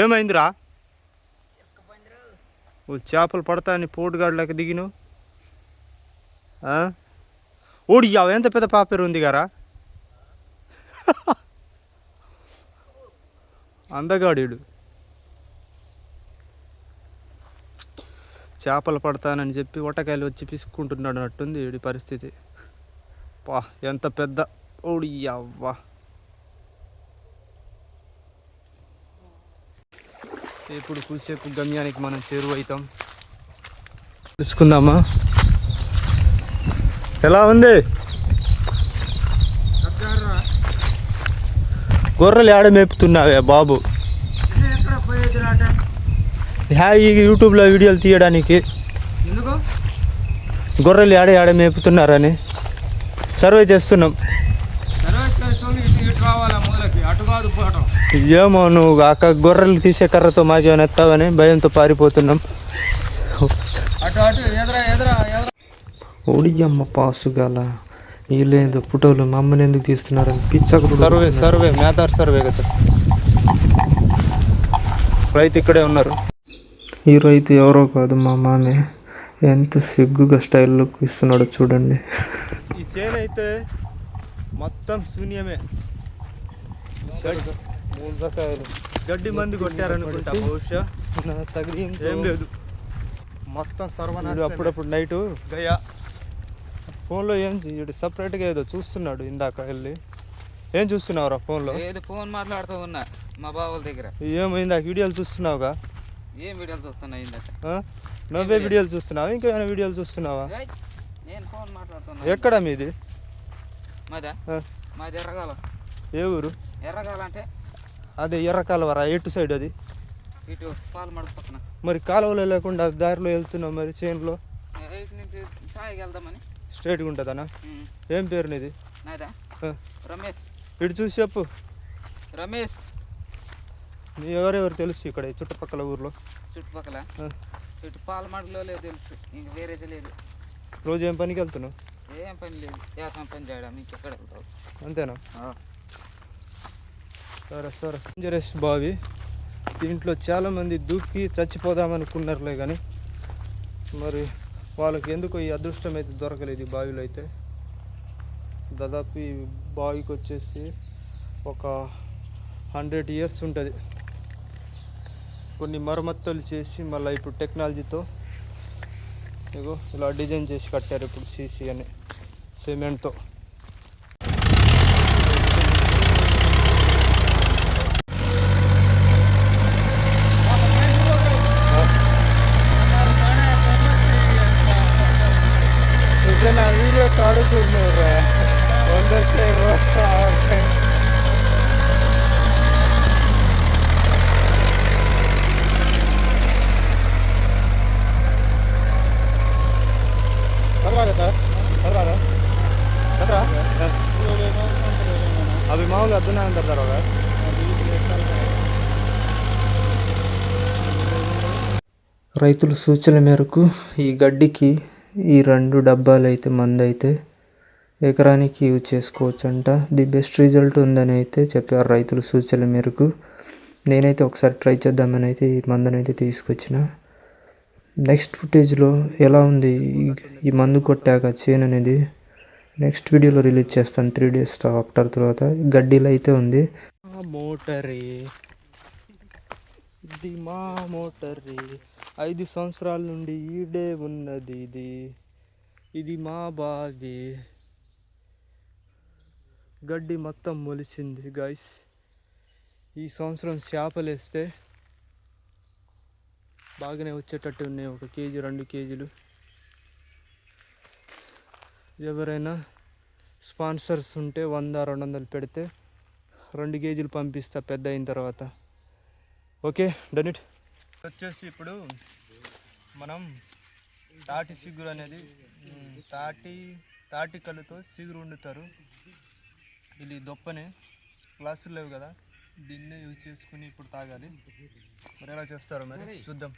ఏమైందిరా? ఓ చేపలు పడతాయని పోటుగాడులాగా దిగిను. ఓడి ఎంత పెద్ద పాపేరు ఉంది గారా. అందగాడు చేపలు పడతానని చెప్పి ఒటకాయలు వచ్చి పిసుక్కుంటున్నాడు అన్నట్టుంది వీడి పరిస్థితి. పా ఎంత పెద్ద ఓడి అవ్వా. ఇప్పుడు కూసేపు గమ్యానికి మనం చేరువవుతాం. తెలుసుకుందామా ఎలా ఉంది? గొర్రెలు ఆడ మేపుతున్నావే బాబు? యూట్యూబ్లో వీడియోలు తీయడానికి. గొర్రెలు ఆడ మేపుతున్నారని సర్వే చేస్తున్నాం. ఏమో నువ్వు అక్క గొర్రెలు తీసే కర్రతో మాకేమైనా ఎత్తావని భయంతో పారిపోతున్నాం. ఓడియమ్మ పాసుగాల వీళ్ళేందో ఫోటోలు మా అమ్మని ఎందుకు తీస్తున్నారని పిచ్చకు. సర్వే మేదార్ సర్వే కదా. రైతు ఇక్కడే ఉన్నారు. ఈ రైతు ఎవరో కాదు మా మామే. ఎంత సిగ్గుగా స్టైల్లో ఇస్తున్నాడో చూడండి. ఈ చేను అయితే మొత్తం శూన్యమే. గడ్డి మంది కొట్టారనుకుంటా బహుశా. ఏం లేదు, మొత్తం సర్వనాశనం. అప్పుడప్పుడు నైటు గయా ఫోన్లో ఏం సపరేట్గా ఏదో చూస్తున్నాడు. ఇందాక వెళ్ళి ఏం చూస్తున్నావురా ఫోన్లో? ఫోన్ మాట్లాడుతూ ఉన్నా మా బావుల దగ్గర. ఏమైందా వీడియోలు చూస్తున్నావుగా? ఏం వీడియోలు చూస్తున్నా ఇందాక? నువ్వే వీడియోలు చూస్తున్నావా ఇంకేమైనా వీడియోలు చూస్తున్నావా? నేను ఫోన్ మాట్లాడుతున్నా. ఎక్కడ మీది? మాది ఎర్రగాల. ఏ ఊరు? ఎర్రగాల అంటే అదే ఎర్రకాలువరా? ఎటు సైడ్ అది? ఇటు పాలమడుగు పక్కన. మరి కాలువలో లేకుండా దారిలో వెళ్తున్నావు మరి చేనులో? ఇటు నుంచి సాయికి వెళ్దామని. స్ట్రైట్గా ఉంటుందనా? ఏం పేరు నీది? నాదా రమేష్. ఇటు చూసి చెప్పు. రమేష్. నీ ఎవరెవరు తెలుసు ఇక్కడ చుట్టుపక్కల ఊర్లో? చుట్టుపక్కల ఇటు పాలమడుగులో లేదు తెలుసు, ఇంక వేరేది లేదు. రోజు ఏం పనికి వెళ్తున్నావు? ఏం పని లేదు, వ్యవసాయం పని చేయడం. ఇంకెక్కడ వెళ్తావు? అంతేనా? సరే సరే. డేంజరస్ బావి. దీంట్లో చాలామంది దూకి చచ్చిపోదామనుకున్నారులే కానీ మరి వాళ్ళకి ఎందుకో ఈ అదృష్టం అయితే దొరకలేదు. ఈ బావిలో అయితే దాదాపు ఈ బావికి వచ్చేసి ఒక 100 years ఉంటుంది. కొన్ని మరమ్మతులు చేసి మళ్ళీ ఇప్పుడు టెక్నాలజీతో ఇగో ఇలా డిజైన్ చేసి కట్టారు ఇప్పుడు. సీసీ అని సిమెంట్తో. వీడియో కాడుకున్నారా? అవి మామూలుగా అర్థమే అంటారు తర్వాత. రైతుల సూచన మేరకు ఈ గడ్డికి ఈ 2 డబ్బాలు అయితే మందు అయితే ఎకరానికి యూజ్ చేసుకోవచ్చంట. ది బెస్ట్ రిజల్ట్ ఉందని అయితే చెప్పారు రైతుల సూచన మేరకు. నేనైతే ఒకసారి ట్రై చేద్దామని అయితే ఈ మందునైతే తీసుకొచ్చిన. నెక్స్ట్ ఫుటేజ్లో ఎలా ఉంది ఈ మందు కొట్టాక చేను అనేది నెక్స్ట్ వీడియోలో రిలీజ్ చేస్తాను. 3 days ఆఫ్టర్ తర్వాత. గడ్డీలో అయితే ఉంది. మోటరే ఇది మా మోటరే, 5 సంవత్సరాల నుండి ఈడే ఉన్నది. ఇది మా బావి. గడ్డి మొత్తం మొలిచింది గాయస్. ఈ సంవత్సరం చేపలు వేస్తే బాగానే వచ్చేటట్టు ఉన్నాయి. 1 kg 2 kg. ఎవరైనా స్పాన్సర్స్ ఉంటే 100-200 పెడితే 2 kg పంపిస్తా పెద్ద అయిన తర్వాత. Okay done it. వచ్చేసి ఇప్పుడు మనం తాటి సిగురు అనేది తాటికలతో సిగురు వండుతారు. ఇది దొప్పని గ్లాసులు లేవు కదా, దీన్నే యూజ్ చేసుకుని ఇప్పుడు తాగాలి. మరి ఎలా చేస్తారో మరి చూద్దాం.